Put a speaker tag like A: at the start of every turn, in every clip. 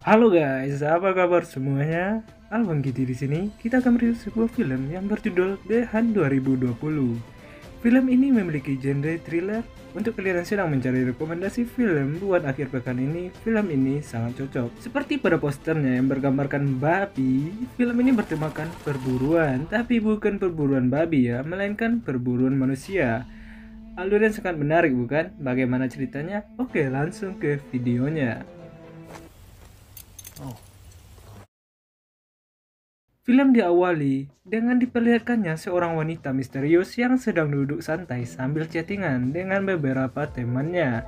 A: Halo guys, apa kabar semuanya? Alwan Giti di sini. Kita akan mereview sebuah film yang berjudul The Hunt 2020. Film ini memiliki genre thriller. Untuk kalian yang sedang mencari rekomendasi film buat akhir pekan ini, film ini sangat cocok. Seperti pada posternya yang bergambarkan babi, film ini bertemakan perburuan, tapi bukan perburuan babi ya, melainkan perburuan manusia. Alur yang sangat menarik bukan? Bagaimana ceritanya? Oke, langsung ke videonya. Film diawali dengan diperlihatkannya seorang wanita misterius yang sedang duduk santai sambil chattingan dengan beberapa temannya.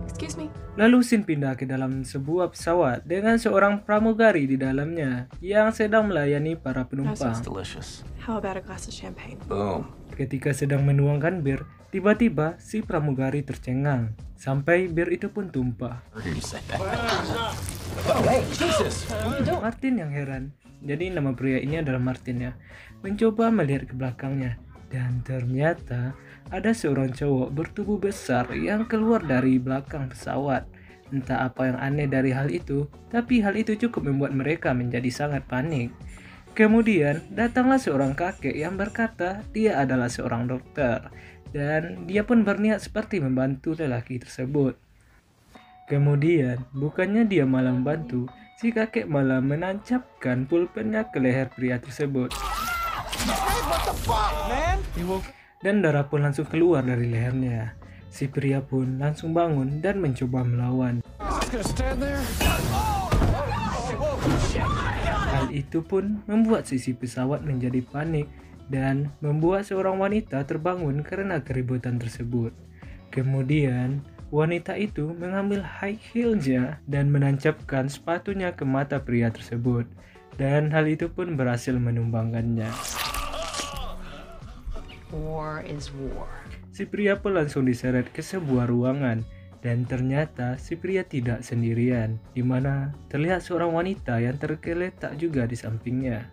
B: Excuse me.
A: Lalu scene pindah ke dalam sebuah pesawat dengan seorang pramugari di dalamnya yang sedang melayani para penumpang.
C: Delicious.
B: How about a glass of champagne?
C: Boom.
A: Ketika sedang menuangkan bir, tiba-tiba si pramugari tercengang sampai bir itu pun tumpah.
C: Heard you say that. Oh, hey, Jesus!
A: Martin yang heran, jadi nama pria ini adalah Martin ya, mencoba melihat ke belakangnya dan ternyata ada seorang cowok bertubuh besar yang keluar dari belakang pesawat. Entah apa yang aneh dari hal itu, tapi hal itu cukup membuat mereka menjadi sangat panik. Kemudian datanglah seorang kakek yang berkata dia adalah seorang dokter dan dia pun berniat seperti membantu lelaki tersebut. Kemudian, bukannya dia malah membantu, si kakek malah menancapkan pulpennya ke leher pria tersebut. Dan darah pun langsung keluar dari lehernya. Si pria pun langsung bangun dan mencoba melawan. Hal itu pun membuat sisi pesawat menjadi panik dan membuat seorang wanita terbangun karena keributan tersebut. Kemudian, wanita itu mengambil high heel-nya dan menancapkan sepatunya ke mata pria tersebut. Dan hal itu pun berhasil menumbangkannya.
B: War is war.
A: Si pria pun langsung diseret ke sebuah ruangan. Dan ternyata si pria tidak sendirian, di mana terlihat seorang wanita yang tergeletak juga di sampingnya.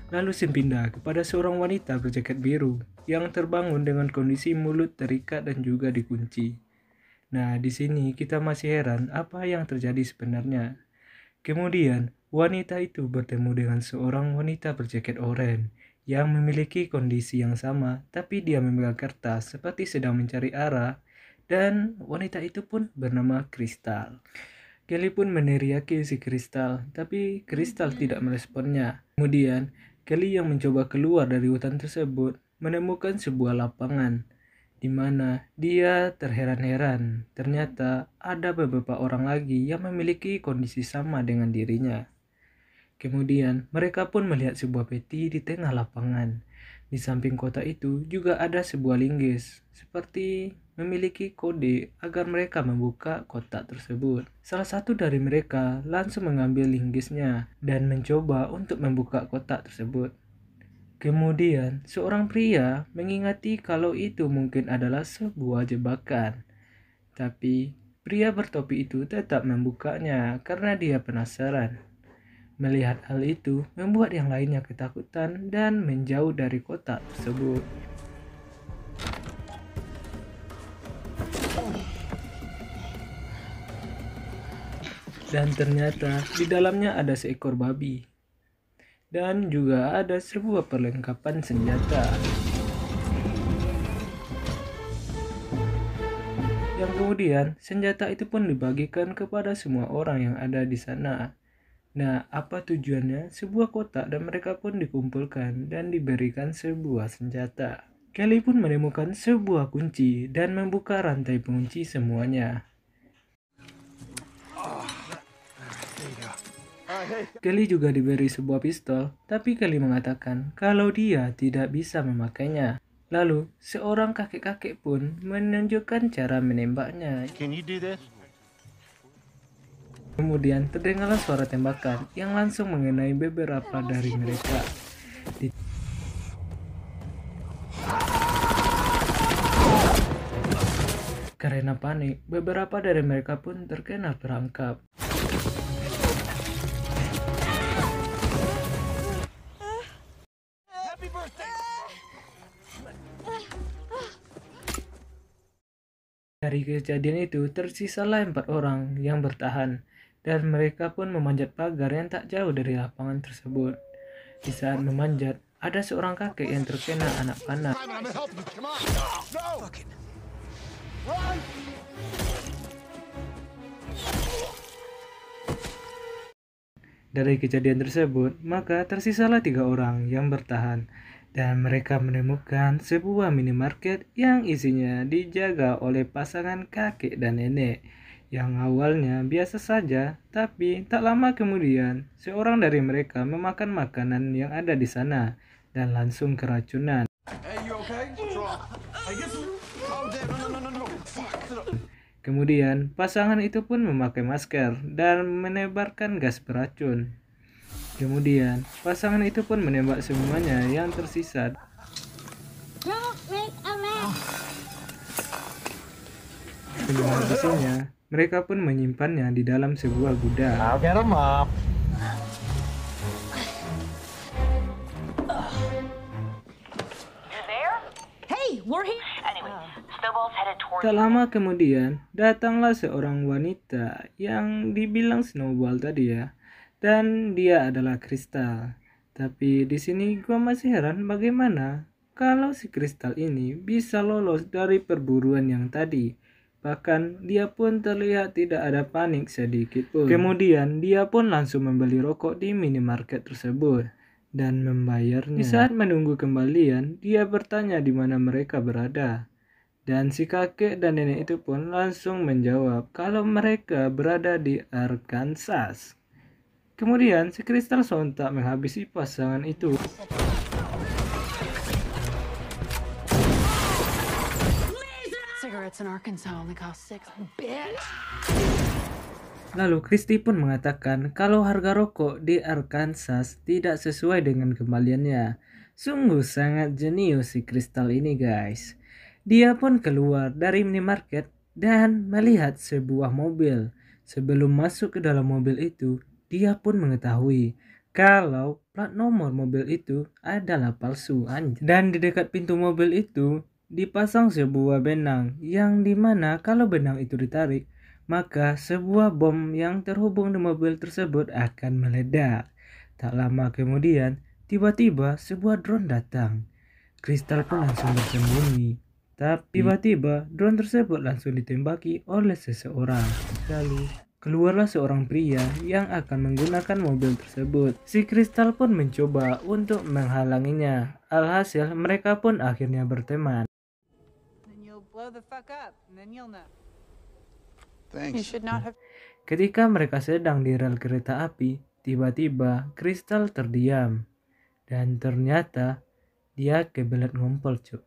A: Lalu scene pindah kepada seorang wanita berjaket biru yang terbangun dengan kondisi mulut terikat dan juga dikunci. Nah, di sini kita masih heran apa yang terjadi sebenarnya. Kemudian, wanita itu bertemu dengan seorang wanita berjaket oranye yang memiliki kondisi yang sama, tapi dia memegang kertas seperti sedang mencari arah, dan wanita itu pun bernama Kristal. Kelly pun meneriaki si Kristal, tapi Kristal tidak meresponnya. Kemudian, Kelly yang mencoba keluar dari hutan tersebut menemukan sebuah lapangan di mana dia terheran-heran. Ternyata ada beberapa orang lagi yang memiliki kondisi sama dengan dirinya. Kemudian mereka pun melihat sebuah peti di tengah lapangan. Di samping kotak itu juga ada sebuah linggis, seperti memiliki kode agar mereka membuka kotak tersebut. Salah satu dari mereka langsung mengambil linggisnya dan mencoba untuk membuka kotak tersebut. Kemudian, seorang pria mengingati kalau itu mungkin adalah sebuah jebakan. Tapi, pria bertopi itu tetap membukanya karena dia penasaran. Melihat hal itu, membuat yang lainnya ketakutan dan menjauh dari kotak tersebut. Dan ternyata di dalamnya ada seekor babi. Dan juga ada sebuah perlengkapan senjata. Yang kemudian senjata itu pun dibagikan kepada semua orang yang ada di sana. Nah, apa tujuannya? Sebuah kotak dan mereka pun dikumpulkan dan diberikan sebuah senjata. Kelly pun menemukan sebuah kunci dan membuka rantai pengunci semuanya. Kelly juga diberi sebuah pistol, tapi Kelly mengatakan kalau dia tidak bisa memakainya. Lalu, seorang kakek-kakek pun menunjukkan cara menembaknya.
C: Can you do this?
A: Kemudian terdengarlah suara tembakan yang langsung mengenai beberapa dari mereka. Karena panik, beberapa dari mereka pun terkena perangkap. Dari kejadian itu tersisalah 4 orang yang bertahan, dan mereka pun memanjat pagar yang tak jauh dari lapangan tersebut. Di saat memanjat, ada seorang kakek yang terkena anak panah.
C: I'm gonna help you. Come on. No. Run.
A: Dari kejadian tersebut, maka tersisalah 3 orang yang bertahan, dan mereka menemukan sebuah minimarket yang isinya dijaga oleh pasangan kakek dan nenek. Yang awalnya biasa saja, tapi tak lama kemudian seorang dari mereka memakan makanan yang ada di sana dan langsung keracunan.
C: Hey, you okay? What's wrong? I guess. Oh, damn. No. Fuck.
A: Kemudian pasangan itu pun memakai masker dan menebarkan gas beracun. Kemudian pasangan itu pun menembak semuanya yang tersisa.
D: Don't make a mess.
A: Dengan hasilnya, mereka pun menyimpannya di dalam sebuah gudang.
C: I'll get him up.
B: Hey, we're here.
E: Anyway, Snowball's headed towards
A: Tak lama kemudian, datanglah seorang wanita yang dibilang Snowball tadi ya. Dan dia adalah Crystal. Tapi di sini gua masih heran bagaimana kalau si Crystal ini bisa lolos dari perburuan yang tadi. Bahkan dia pun terlihat tidak ada panik sedikit pun. Kemudian dia pun langsung membeli rokok di minimarket tersebut dan membayarnya. Di saat menunggu kembalian, dia bertanya di mana mereka berada. Dan si kakek dan nenek itu pun langsung menjawab kalau mereka berada di Arkansas. Kemudian si Crystal sontak menghabisi pasangan itu.
B: Cigarettes in Arkansas only cost $6. Bitch.
A: Lalu Christy pun mengatakan kalau harga rokok di Arkansas tidak sesuai dengan kembaliannya. Sungguh sangat jenius si Crystal ini guys. Dia pun keluar dari minimarket dan melihat sebuah mobil. Sebelum masuk ke dalam mobil itu, dia pun mengetahui kalau plat nomor mobil itu adalah palsu. Dan di dekat pintu mobil itu dipasang sebuah benang yang dimana kalau benang itu ditarik, maka sebuah bom yang terhubung di mobil tersebut akan meledak. Tak lama kemudian, tiba-tiba sebuah drone datang. Crystal pun langsung bersembunyi. Tapi tiba-tiba drone tersebut langsung ditembaki oleh seseorang. Lalu keluarlah seorang pria yang akan menggunakan mobil tersebut. Si Crystal pun mencoba untuk menghalanginya. Alhasil mereka pun akhirnya berteman.
F: Then you'll blow the fuck up, and then you'll know.
B: You
C: Thanks.
B: should not have.
A: Ketika mereka sedang di rel kereta api, tiba-tiba Crystal terdiam. Dan ternyata dia kebelet ngompol cuk.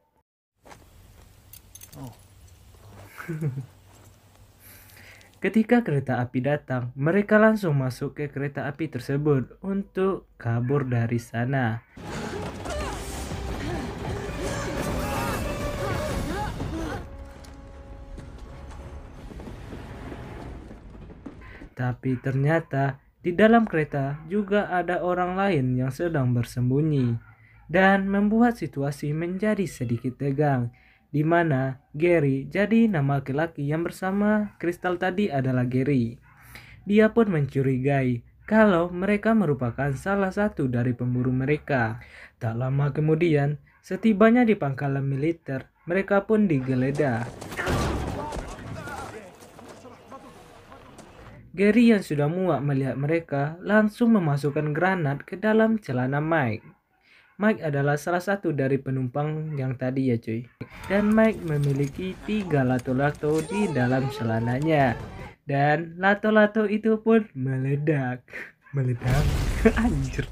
A: Ketika kereta api datang, mereka langsung masuk ke kereta api tersebut untuk kabur dari sana. Tapi ternyata di dalam kereta juga ada orang lain yang sedang bersembunyi dan membuat situasi menjadi sedikit tegang, di mana Gary, jadi nama laki-laki yang bersama Crystal tadi adalah Gary. Dia pun mencurigai kalau mereka merupakan salah satu dari pemburu mereka. Tak lama kemudian, setibanya di pangkalan militer, mereka pun digeledah. Gary yang sudah muak melihat mereka langsung memasukkan granat ke dalam celana Mike. Mike adalah salah satu dari penumpang yang tadi ya cuy. Dan Mike memiliki 3 lato-lato di dalam celananya. Dan lato-lato itu pun meledak. Meledak? Anjir.